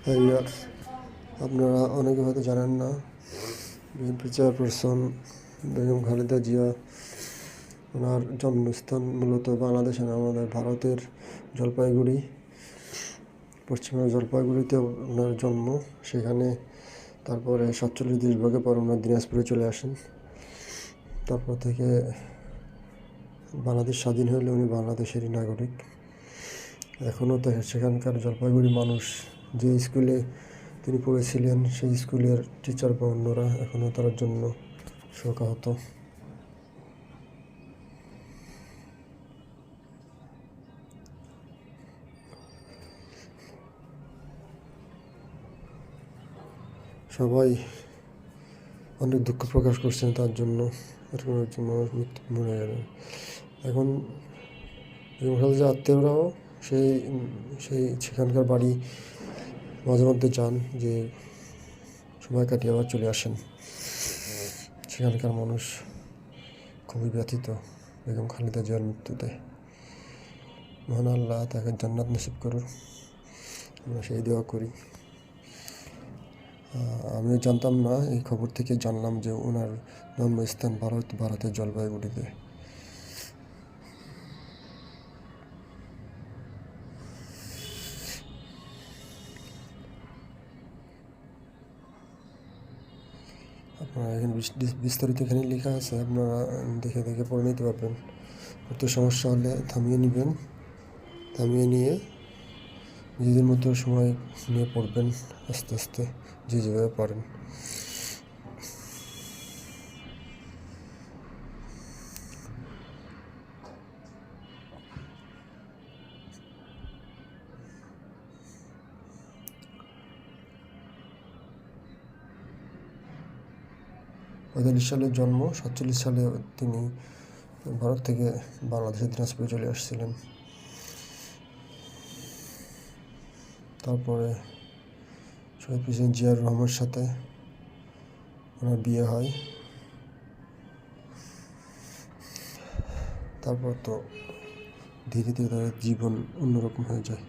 হ্যাঁ ইয়ার্স, আপনারা অনেকে হয়তো জানেন না, বিএনপি চেয়ারপারসন বেগম খালেদা জিয়া, ওনার জন্মস্থান মূলত বাংলাদেশে না, আমাদের ভারতের জলপাইগুড়ি, পশ্চিমবঙ্গের জলপাইগুড়িতে ওনার জন্ম। সেখানে তারপরে 47 দেশ ভাগের পর ওনার দিনাজপুরে চলে আসেন। তারপর থেকে বাংলাদেশ স্বাধীন হলে উনি বাংলাদেশেরই নাগরিক। এখনও তো সেখানকার জলপাইগুড়ি মানুষ, যে স্কুলে তিনি পড়েছিলেন সেই স্কুলের টিচার বা অন্যরা এখনও তার জন্য শোকাহত। সবাই অনেক দুঃখ প্রকাশ করছেন তার জন্য। এরকম একজন মানুষ মরে গেলেন। এখন যে আত্মীয়রাও সেই সেই সেখানকার বাড়ি মাঝে মধ্যে যান, যে সময় কাটিয়ে আবার চলে আসেন। সেখানকার মানুষ খুবই ব্যথিত বেগম খালেদা জিয়ার মৃত্যুতে। মহান আল্লাহ তাকে জান্নাত নসিব করুন, আমরা সেই দোয়া করি। আমিও জানতাম না, এই খবর থেকে জানলাম যে ওনার জন্মস্থান ভারতের জলপাইগুড়িতে। আপনারা এখানে বিস্তারিত এখানে লেখা আছে, আপনারা দেখে দেখে পড়ে নিতে পারবেন। একটু সমস্যা হলে থামিয়ে নেবেন, থামিয়ে নিয়ে নিজেদের মতো সময় নিয়ে পড়বেন আস্তে আস্তে, যে যেভাবে পারেন। সালে জন্ম, 47 সালে তিনি ভারত থেকে বাংলাদেশের দিনাজপুরে চলে আসছিলেন। তারপরে শহীদ প্রেসিডেন্ট জিয়াউর রহমানের সাথে ওনার বিয়ে হয়। তারপর তো ধীরে ধীরে তাদের জীবন অন্যরকম হয়ে যায়।